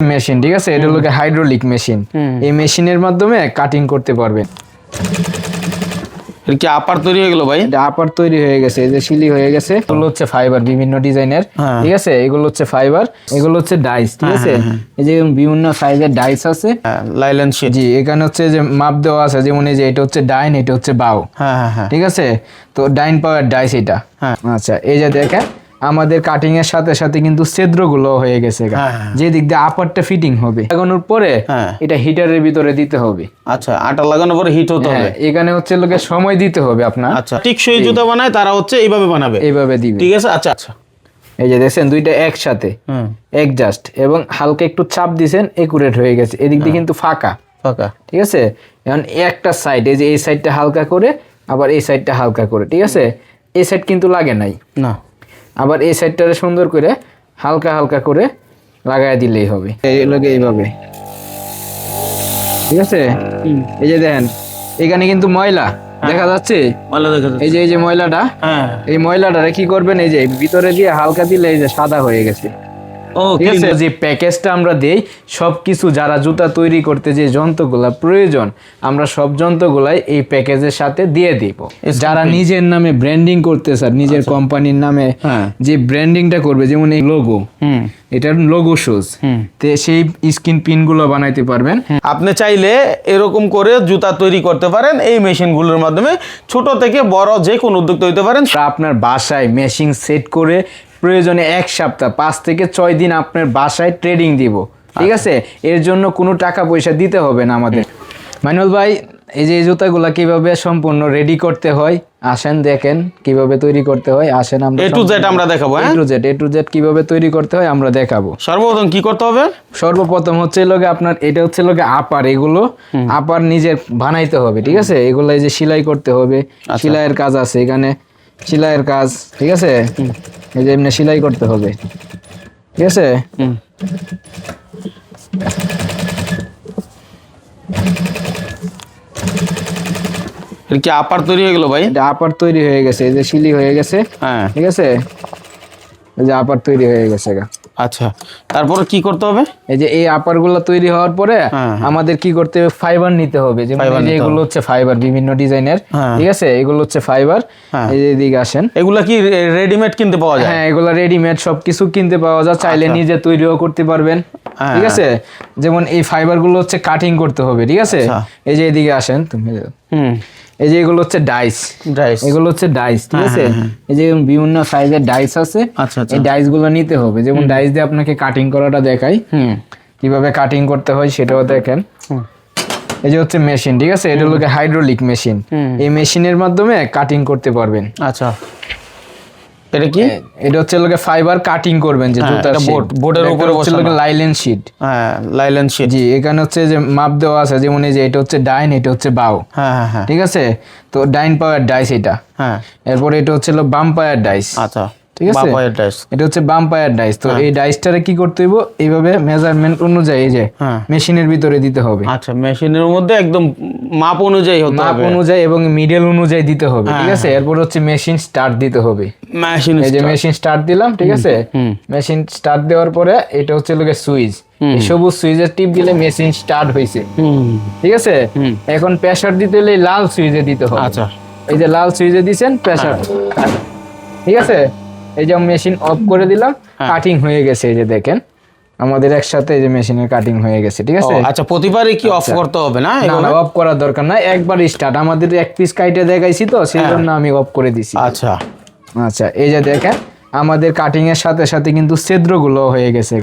Machine, ঠিক আছে, এটা হলো হাইড্রোলিক মেশিন। এই মেশিনের মাধ্যমে কাটিং করতে পারবেন। কি আপার তৈরি হয়ে গেল ভাই? এটা আপার তৈরি হয়ে গেছে, এই যে শিলি হয়ে গেছে। এগুলো হচ্ছে ফাইবার, বিভিন্ন ডিজাইনের, ঠিক আছে। এগুলো হচ্ছে ফাইবার, এগুলো হচ্ছে ডাইস, ঠিক আছে। এই যে বিভিন্ন সাইজের ডাইস আছে, লাইলেন শীট। জি, এখানে হচ্ছে যে মাপ দেওয়া আছে, যেমন এই যে এটা হচ্ছে ডাইন, এটা হচ্ছে বাউ, ঠিক আছে। তো ডাইন পাওয়ার ডাইস এটা। আচ্ছা, এই যে দেখেন আমাদের কাটিং এর সাথে সাথে কিন্তু ছিদ্রগুলো হয়ে গেছে, যে দিক দিয়ে আপারটা ফিটিং হবে। লাগানোর পরে এটা হিটারের ভিতরে দিতে হবে। আচ্ছা, আটা লাগানোর পরে হিট হতে হবে। এখানে হচ্ছে লোকে সময় দিতে হবে আপনার। আচ্ছা, টিকসই জুতা বানায় তারা হচ্ছে এইভাবে বানাবে, এইভাবে দিবে, ঠিক আছে। আচ্ছা আচ্ছা, এই যে দেখছেন দুইটা একসাথে অ্যাডজাস্ট, এবং হালকা একটু চাপ দিবেন, একুরেট হয়ে গেছে। এদিক দিয়ে কিন্তু ফাঁকা ফাঁকা, ঠিক আছে। এখন একটা সাইড, এই যে এই সাইডটা হালকা করে, আবার এই সাইডটা হালকা করে, ঠিক আছে। এই সাইড কিন্তু লাগে নাই না, আবার এই সাইডটারে সুন্দর করে হালকা হালকা করে লাগাই দিলেই হবে। এই লোকে এইভাবে, ঠিক আছে। এই যে দেখেন এখানে কিন্তু ময়লা দেখা যাচ্ছে, এই যে ময়লাটা, এই ময়লাটারে কি করবেন, এই যে ভিতরে দিয়ে হালকা দিলে এই যে সাদা হয়ে গেছে। ঠিক আছে, যে প্যাকেজটা আমরা দেই সবকিছু, যারা জুতা তৈরি করতে যে যন্ত্রগুলা প্রয়োজন, আমরা সব যন্ত্রগুলাই এই প্যাকেজের সাথে দিয়ে দিব। যারা নিজের নামে ব্র্যান্ডিং করতে স্যার, নিজের কোম্পানির নামে যে ব্র্যান্ডিংটা করবে, যেমন এই লোগো, এটার লোগো শুজ, তে সেই স্ক্রিন পিন গুলো বানাইতে পারবেন। আপনি চাইলে এরকম করে জুতা তৈরি করতে পারেন এই মেশিনগুলোর মাধ্যমে। ছোট থেকে বড় যে কোনো উদ্যোক্তা হইতে পারেন। আপনার বাসায় মেশিন সেট করে প্রয়োজনে 1 সপ্তাহ 5 থেকে 6 দিন আপনার বাসায় ট্রেডিং দিব, ঠিক আছে। এর জন্য কোনো টাকা পয়সা দিতে হবে না আমাদের। মাইনুল ভাই, এই যে জুতাগুলা কিভাবে সম্পূর্ণ রেডি করতে হয়, আসেন দেখেন কিভাবে তৈরি করতে হয়। আসেন আমরা A to Z আমরা দেখাবো। A to Z কিভাবে তৈরি করতে হয় আমরা দেখাবো। সর্বপ্রথম কি করতে হবে? সর্বপ্রথম হচ্ছে লোকে আপনার, এটা হচ্ছে লোকে আপার, এগুলো আপার নিজের বানাইতে হবে, ঠিক আছে। এগুলো এই যে সেলাই করতে হবে, সেলাইয়ের কাজ আছে এখানে, সেলাইয়ের কাজ, ঠিক আছে। এই যে এমনি সেলাই করতে হবে, ঠিক আছে। কি আপার তৈরি হয়ে গেল ভাই? এটা আপার তৈরি হয়ে গেছে, এই যে শিলি হয়ে গেছে, ঠিক আছে। এই যে আপার তৈরি হয়ে গেছে। আচ্ছা, তারপরে কি করতে হবে? এই যে এই আপার গুলো তৈরি হওয়ার পরে আমাদের কি করতে হবে, ফাইবার নিতে হবে। যেমন এগুলো হচ্ছে ফাইবার, বিভিন্ন ডিজাইনের, ঠিক আছে। এগুলো হচ্ছে ফাইবার। এই যে এদিকে আসেন, এগুলা কি রেডিমেড কিনতে পাওয়া যায়? হ্যাঁ, এগুলা রেডিমেড সবকিছু কিনতে পাওয়া যায়, চাইলে নিজে তৈরিও করতে পারবেন, ঠিক আছে। যেমন এই ফাইবার গুলো হচ্ছে কাটিং করতে হবে, ঠিক আছে। এই যে এদিকে আসেন তুমি, এই যে এগুলো হচ্ছে ডাইস, এগুলো হচ্ছে ডাইস, ঠিক আছে। এই যে বিভিন্ন সাইজের ডাইস আছে, এই ডাইস গুলো নিতে হবে। যেমন ডাইস দিয়ে আপনাকে কাটিং করাটা দেখাই, কিভাবে কাটিং করতে হয় সেটাও দেখেন। এই যে হচ্ছে মেশিন, ঠিক আছে, এটা হলো হাইড্রোলিক মেশিন। এই মেশিনের মাধ্যমে কাটিং করতে পারবেন। আচ্ছা, এটা কি? এটা হচ্ছে লোকে ফাইবার কাটিং করবেন, যে জুতার বোর্ডের উপরে হচ্ছে লোকে লাইলেন শীট। লাইলেন শীট, জি, এখানে হচ্ছে যে মাপ দেওয়া আছে, যেমন এই যে এটা হচ্ছে ডাইন, এটা হচ্ছে বাউ, ঠিক আছে। তো ডাইন পাওয়ার ডাইস এটা, এরপর এটা হচ্ছে বাম পাওয়ার ডাইস। আচ্ছা, ঠিক আছে, এটা হচ্ছে বাম পায়ার ডাইস। তো এই ডাইসটারে কি করতে হইব, এইভাবে মেজারমেন্ট অনুযায়ী এই যে মেশিনের ভিতরে দিতে হবে। আচ্ছা, মেশিনের মধ্যে একদম মাপ অনুযায়ী হতে হবে, মাপ অনুযায়ী এবং মিডল অনুযায়ী দিতে হবে, ঠিক আছে। এরপর হচ্ছে মেশিন স্টার্ট দিতে হবে। মেশিন, এই যে মেশিন স্টার্ট দিলাম, ঠিক আছে। মেশিন স্টার্ট দেওয়ার পরে এটা হচ্ছে লোকে সুইচ, এই সবুজ সুইচের টিপ দিলে মেশিন স্টার্ট হইছে, ঠিক আছে। এখন প্রেসার দিতে হলে লাল সুইচে দিতে হবে। আচ্ছা, এই যে লাল সুইচে দিবেন প্রেসার, ঠিক আছে। এই যে মেশিন অফ করে দিলাম, কাটিং হয়ে গেছে। এই যে দেখেন আমাদের একসাথে এই যে মেশিনের কাটিং হয়ে গেছে, ঠিক আছে। আচ্ছা, প্রতিবারই কি অফ করতে হবে? না, না, অফ করার দরকার নাই, একবার স্টার্ট। আমাদের এক পিস কাইটে দেখাইছি তো, সেই জন্য আমি অফ করে দিছি। আচ্ছা আচ্ছা, এই যে দেখেন আমাদের কাটিং এর সাথে সাথে কিন্তু ছিদ্রগুলো হয়ে গেছে,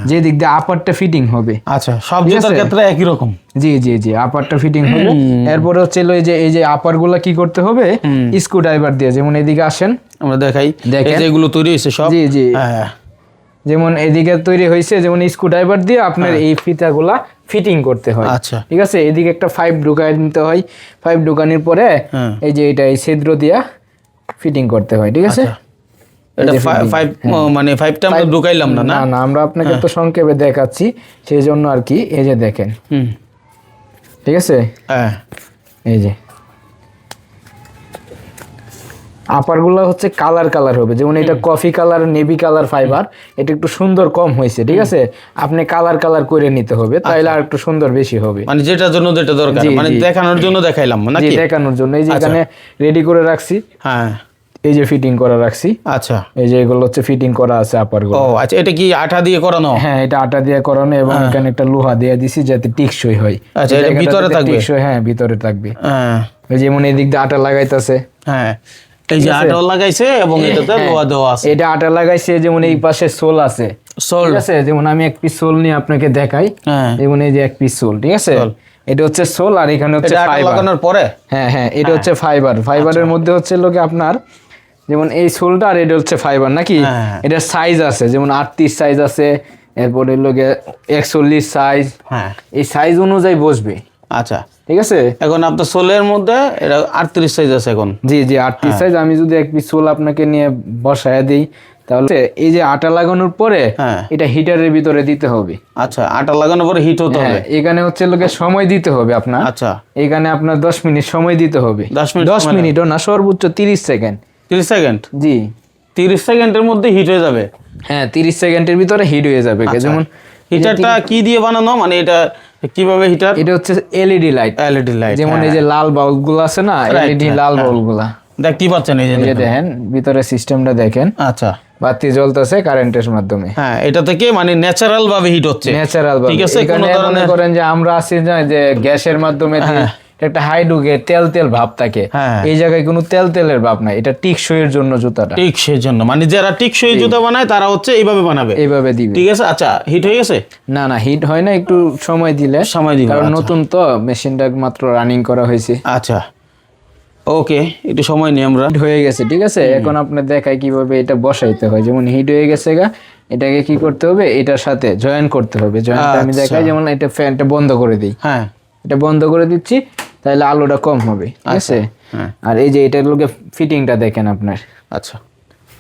যে দিক দিয়ে আপারটা ফিটিং হবে। আচ্ছা, সব জুতার ক্ষেত্রে একই রকম? জি জি জি, আপারটা ফিটিং হবে। এরপর হচ্ছে এই যে আপার গুলা কি করতে হবে, স্ক্রু ড্রাইভার দিয়ে, যেমন এদিকে আসেন আমরা দেখাই, দেখেন এগুলো তৈরি হয়েছে সব। জি জি, যেমন এদিকে তৈরি হয়েছে, যেমন স্ক্রু ড্রাইভার দিয়ে আপনার এই ফিতাগুলা ফিটিং করতে হয়। আচ্ছা, ঠিক আছে। এদিকে একটা পাইপ ঢুকাই নিতে হয়, পাইপ ঢুকানোর পরে এই যে এটা এই ছিদ্র দিয়া ফিটিং করতে হয়, ঠিক আছে। এটা পাইপ, মানে পাইপটা আমরা ঢুকাইলাম না। না না, আমরা আপনাকে তো সংক্ষেপে দেখাচ্ছি, সেই জন্য আর কি। এই যে দেখেন, ঠিক আছে, এই যে আপার গুলো হচ্ছে কালার কালার হবে, যেমন এটা coffee colour, navy colour fibre, এটা একটু সুন্দর কম হয়েছে, ঠিক আছে। আপনি কালার কালার করে নিতে হবে, তাইলে আর একটু সুন্দর বেশি হবে। মানে যেটার জন্য যেটা দরকার, মানে দেখানোর জন্য দেখাইলাম নাকি? দেখানোর জন্য। এই যে এখানে রেডি করে রাখছি, হ্যাঁ এই যে ফিটিং করা রাখছি। আচ্ছা, এই যে এগুলো হচ্ছে ফিটিং করা আছে আপার গুলো। ও আচ্ছা, এটা কি আঠা দিয়ে করানো? হ্যাঁ, এটা আটা দিয়ে করানো, এবং এখানে একটা লোহা দিয়ে দিছি যাতে টিকসই হয়। আচ্ছা, এটা ভিতরে থাকবে? হ্যাঁ, ভিতরে থাকবে। হ্যাঁ, এই যেমন এই দিক দিয়ে আটা লাগাইতেছে। হ্যাঁ, এই যে আটা লাগাইছে এবং এটাতে লোহা দেওয়া আছে। এটা আটা লাগাইছে, যেমন এই পাশে সোল আছে, সোল ঠিক আছে। যেমন আমি এক পিস সোল নিয়ে আপনাকে দেখাই। হ্যাঁ, যেমন এই যে এক পিস সোল, ঠিক আছে। এটা হচ্ছে সোল, আর এখানে হচ্ছে ফাইবার লাগানোর পরে। হ্যাঁ হ্যাঁ, এটা হচ্ছে ফাইবার। ফাইবারের মধ্যে হচ্ছে লোকে আপনার, যেমন এই সোলটা আর এটা হচ্ছে ফাইবার নাকি। এটা সাইজ আছে, যেমন 38 সাইজ আছে, এরপরে লোকে 41 সাইজ। হ্যাঁ, এই সাইজ অনুযায়ী বসবে। আচ্ছা, ঠিক আছে। এখন আপনার সোলের মধ্যে এটা 38 সাইজ আছে এখন। জি জি, 38 সাইজ। আমি যদি এক পিস সোল আপনাকে নিয়ে বসায় দিই, তাহলে এই যে আটা লাগানোর পরে এটা হিটারের ভিতরে দিতে হবে। আচ্ছা, আটা লাগানোর পরে হিট হতে হবে। এখানে হচ্ছে লোকে সময় দিতে হবে আপনার। আচ্ছা, এখানে আপনার 10 মিনিট সময় দিতে হবে। 10 মিনিটও না, সর্বোচ্চ 30 সেকেন্ড। 30 সেকেন্ড? জি, 30 সেকেন্ডের মধ্যে হিট হয়ে যাবে। হ্যাঁ, 30 সেকেন্ডের ভিতরে হিট হয়ে যাবে। যেমন হিটারটা কি দিয়ে বানানো, মানে এটা কিভাবে হিটার? এটা হচ্ছে এলইডি লাইট। এলইডি লাইট, যেমন এই যে লাল বাল্ব গুলো আছে না, এলইডি লাল বাল্ব গুলা দেখতেই পাচ্ছেন। এই যে দেখেন ভিতরে সিস্টেমটা দেখেন। আচ্ছা, বাতি জ্বলতেছে কারেন্টের মাধ্যমে। হ্যাঁ, এটা থেকে মানে ন্যাচারাল ভাবে হিট হচ্ছে। ন্যাচারাল ভাবে, ঠিক আছে। কোনো ধরনের করেন যে আমরা আছি না যে গ্যাসের মাধ্যমে একটা হাই ঢুকে তেল তেল ভাব থাকে, এই জায়গায় কোনো তেল তেলের ভাব নাই। এটা টিকসইয়ের জন্য জুতাটা, টিকসইয়ের জন্য, মানে যারা টিকসই জুতা বানায় তারা হচ্ছে এইভাবে বানাবে, এইভাবে দিবে। ঠিক আছে। আচ্ছা, হিট হয়ে গেছে? না না, হিট হয় না, একটু সময় দিলে। কারণ নতুন তো, মেশিনটা মাত্র রানিং করা হয়েছে। আচ্ছা, ওকে, একটু সময় নিয়ে আমরা। হয়ে গেছে, ঠিক আছে। এখন আপনি দেখাই কিভাবে এটা বসাইতে হয়। যেমন হিট হয়ে গেছে গা, এটাকে কি করতে হবে, এটার সাথে জয়েন করতে হবে। জয়েন্টটা আমি দেখাই। যেমন এটা ফ্যানটা বন্ধ করে দিই। হ্যাঁ, এটা বন্ধ করে দিচ্ছি, তাহলে আলোটা কম হবে, ঠিক আছে। আর এই যে এটার লোকে ফিটিংটা দেখেন আপনার। আচ্ছা,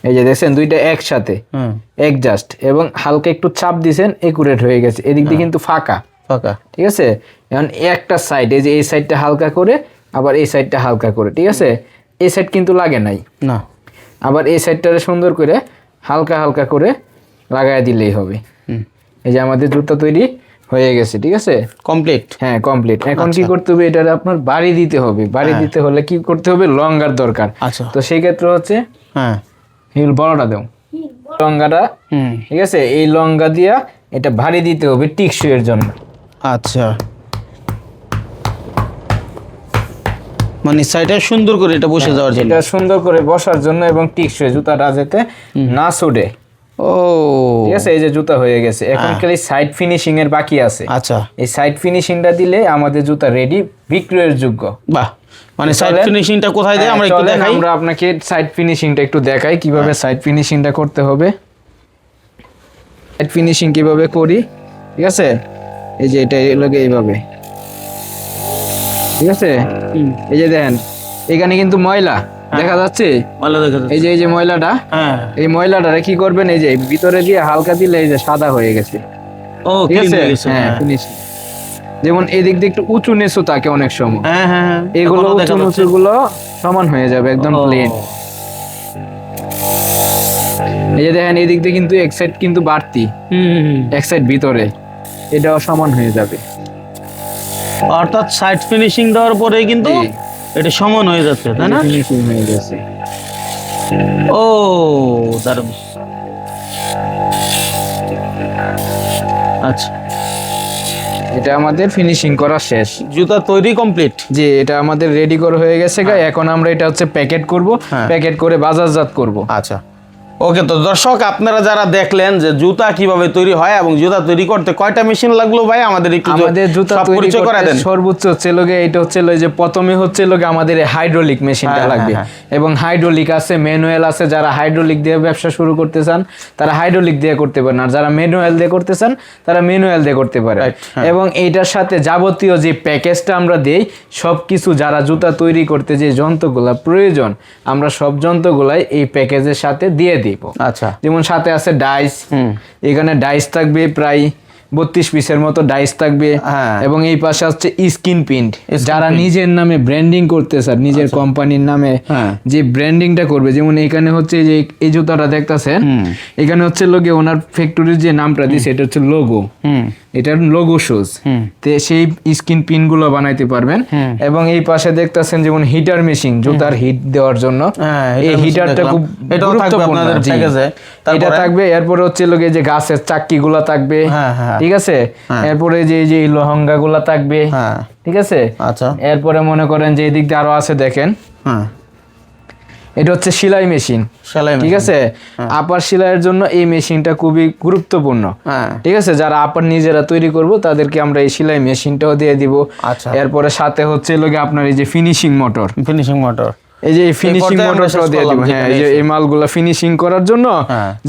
এই যে দেখছেন দুইটা একসাথে অ্যাডজাস্ট, এবং হালকা একটু চাপ দিছেন, একুরেট হয়ে গেছে। এদিক দিয়ে কিন্তু ফাঁকা ফাঁকা, ঠিক আছে। এখন একটা সাইড, এই যে এই সাইডটা হালকা করে, আবার এই সাইডটা হালকা করে, ঠিক আছে। এই সাইড কিন্তু লাগে নাই না, আবার এই সাইডটারে সুন্দর করে হালকা হালকা করে লাগায় দিলেই হবে। এই যে আমাদের জুতা তৈরি হয়ে গেছে, ঠিক আছে, কমপ্লিট। হ্যাঁ, কমপ্লিট। এখন কি করতে হবে, এটা আপনার বাড়ি দিতে হবে। বাড়ি দিতে হলে কি করতে হবে, লঙ্গার দরকার। আচ্ছা, তো সেই ক্ষেত্রে হচ্ছে হিল বড়টা দেও, লঙ্গাটা, ঠিক আছে। এই লঙ্গা দিয়া এটা ভারী দিতে হবে টিকসইয়ের জন্য। আচ্ছা, মানে সাইডে সুন্দর করে এটা বসে যাওয়ার জন্য, এটা সুন্দর করে বসার জন্য, এবং টিকসই জুতাটা যাতে না ছুটে। ও, ঠিক আছে। এই যে জুতা হয়ে গেছে, এখন খালি সাইড ফিনিশিং এর বাকি আছে। আচ্ছা, এই সাইড ফিনিশিংটা দিলে আমাদের জুতা রেডি, বিক্রয়ের যোগ্য। বাহ, মানে সাইড ফিনিশিংটা কোথায় দেয় আমরা একটু দেখাই। আমরা আপনাকে সাইড ফিনিশিংটা একটু দেখাই, কিভাবে সাইড ফিনিশিংটা করতে হবে। সাইড ফিনিশিং কিভাবে করি, ঠিক আছে। এই যে এটা লাগে এইভাবে, ঠিক আছে। এই যে দেখেন এখানে কিন্তু ময়লা দেখা যাচ্ছে, এই যে ময়লাটা, এই ময়লাটারে কি করবেন, এই যে ভিতরে দিয়ে হালকা দিলে এই যে সাদা হয়ে গেছে। ও, ঠিক আছে। হ্যাঁ, ফিনিশিং। যেমন এদিক দিয়ে একটু উঁচু নিচু থাকে অনেক সময়, এগুলো উঁচু নিচু গুলো সমান হয়ে যাবে, একদম প্লেন। এই যে দেখেন এদিক দিয়ে কিন্তু এক সাইড কিন্তু বাড়তি, এক সাইড ভিতরে, এটাও সমান হয়ে যাবে। অর্থাৎ সাইড ফিনিশিং দেওয়ার পরে কিন্তু এটা সমান হয়ে যাচ্ছে, তাই না? ফিনিশিং হয়ে গেছে। ও, দারুণ। আচ্ছা, এটা আমাদের ফিনিশিং করা শেষ, জুতা তৈরি কমপ্লিট। জি, এটা আমাদের রেডি করা হয়ে গেছে গা। এখন আমরা এটা হচ্ছে প্যাকেট করব, প্যাকেট করে বাজারজাত করব। আচ্ছা, ওকে। তো দর্শক, আপনারা যারা দেখলেন যে জুতা কিভাবে তৈরি হয় এবং জুতা তৈরি করতে কয়টা মেশিন লাগলো ভাই, আমাদের একটু আমাদের জুতা তৈরি করতে সর্বোচ্চ হচ্ছে লগে, এটা হচ্ছে যে প্রথমে হচ্ছে লগে আমাদের হাইড্রোলিক মেশিনটা লাগবে, এবং হাইড্রোলিক আছে, ম্যানুয়াল আছে। যারা হাইড্রোলিক দিয়ে ব্যবসা শুরু করতে চান তারা হাইড্রোলিক দিয়ে করতে পারেন, আর যারা ম্যানুয়াল দিয়ে করতে চান তারা ম্যানুয়াল দিয়ে করতে পারে। এবং এইটার সাথে যাবতীয় যে প্যাকেজটা আমরা দেই, সবকিছু যারা জুতা তৈরি করতে যে যন্ত্রগুলা প্রয়োজন, আমরা সব যন্ত্রগুলাই এই প্যাকেজের সাথে দিয়ে দিব। আচ্ছা, যেমন সাথে আছে ডাইস, এখানে ডাইস থাকবে প্রায় 32 পিসের মতো ডাইস থাকবে এবং এই পাশে হচ্ছে স্ক্রিন প্রিন্ট, যারা নিজের নামে ব্র্যান্ডিং করতে স্যার, নিজের কোম্পানির নামে যে ব্র্যান্ডিংটা করবে, যেমন এখানে হচ্ছে যে এই জুতাটা দেখতাছেন, এখানে হচ্ছে লোকে ওনার ফ্যাক্টরির যে নামটা দিছে এটা হচ্ছে লোগো, এটার লোগো শুজ, তে সেই স্ক্রিন প্রিন্ট গুলো বানাইতে পারবেন। এবং এই পাশে দেখতাছেন যেমন হিটার মেশিন, জুতার হিট দেওয়ার জন্য এই হিটারটা খুব গুরুত্বপূর্ণ, এটা থাকবে। এরপরে হচ্ছে লোকে যে গাছের চাক্কি গুলা থাকবে, ঠিক আছে, এরপরে যে লোহঙ্গা গুলা থাকবে, ঠিক আছে। আচ্ছা, এরপরে মনে করেন যে এদিক দিয়ে আরো আছে দেখেন, এটা হচ্ছে সেলাই মেশিন, ঠিক আছে। আপার সেলাইয়ের জন্য এই মেশিনটা খুবই গুরুত্বপূর্ণ, ঠিক আছে। যারা আপার নিজেরা তৈরি করব তাদেরকে আমরা এই সেলাই মেশিনটাও দিয়ে দিব। এরপরে সাথে হচ্ছে লোকে আপনার এই যে ফিনিশিং মোটর, এই যে ফিনিশিং মোটরটাও দিয়ে দিব। হ্যাঁ, এই যে এই মালগুলো ফিনিশিং করার জন্য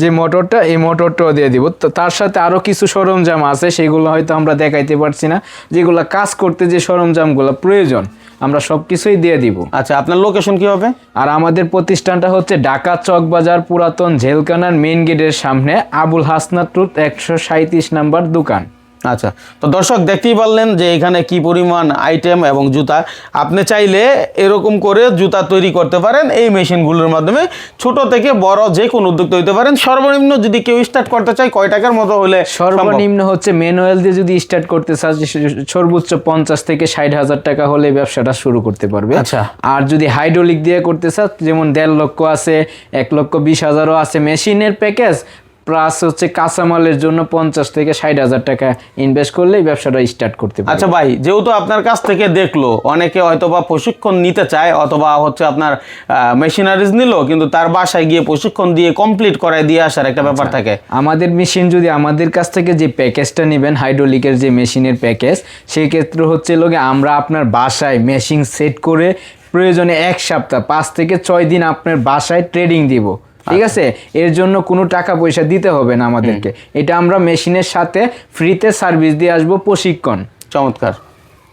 যে মোটরটা, এই মোটরটাও দিয়ে দিব। তো তার সাথে আরো কিছু সরঞ্জাম আছে, সেগুলো হয়তো আমরা দেখাইতে পারছি না, যেগুলো কাজ করতে যে সরঞ্জামগুলো প্রয়োজন আমরা সবকিছুই দিয়ে দিব। আচ্ছা, আপনার লোকেশন কি হবে? আর আমাদের প্রতিষ্ঠানটা হচ্ছে ঢাকা চকবাজার পুরাতন জেলখানার মেইন গেটের সামনে, আবুল হাসনাত রোড 137 নাম্বার দোকান। আচ্ছা, তো দর্শক দেখতেই পারলেন যে এখানে কি পরিমাণ আইটেম এবং জুতা। আপনি চাইলে এরকম করে জুতা তৈরি করতে পারেন এই মেশিনগুলোর মাধ্যমে, ছোট থেকে বড় যে কোনো উদ্যোক্তা হইতে পারেন। সর্বনিম্ন যদি কেউ স্টার্ট করতে চায় কয় টাকার মতো হলে? সর্বনিম্ন হচ্ছে ম্যানুয়াল দিয়ে যদি স্টার্ট করতে চায় সর্বোচ্চ 50 থেকে 60,000 টাকা হলে ব্যবসাটা শুরু করতে পারবে। আচ্ছা, আর যদি হাইড্রোলিক দিয়ে করতে চায়, যেমন 1.5 লক্ষ আছে, 1,20,000 আছে মেশিনের প্যাকেজ, প্লাস হচ্ছে কাঁচামালের জন্য 50 থেকে 60,000 টাকা ইনভেস্ট করলেই ব্যবসাটা স্টার্ট করতে পারবে। আচ্ছা ভাই, যেহেতু আপনার কাছ থেকে দেখলো, অনেকে হয়তো বা প্রশিক্ষণ নিতে চায় অথবা হচ্ছে আপনার মেশিনারিজ নিল, কিন্তু তার বাসায় গিয়ে প্রশিক্ষণ দিয়ে কমপ্লিট করায় দিয়ে আসার একটা ব্যাপার থাকে। আমাদের মেশিন যদি আমাদের কাছ থেকে যে প্যাকেজটা নেবেন, হাইড্রোলিকের যে মেশিনের প্যাকেজ, সেই ক্ষেত্রে হচ্ছে লোকে আমরা আপনার বাসায় মেশিন সেট করে প্রয়োজনে 1 সপ্তাহ 5 থেকে 6 দিন আপনার বাসায় ট্রেডিং দিব, ঠিক আছে। এর জন্য কোনো টাকা পয়সা দিতে হবে না আমাদেরকে, এটা আমরা মেশিনের সাথে ফ্রিতে সার্ভিস দিয়ে আসবো, প্রশিক্ষণ। চমৎকার।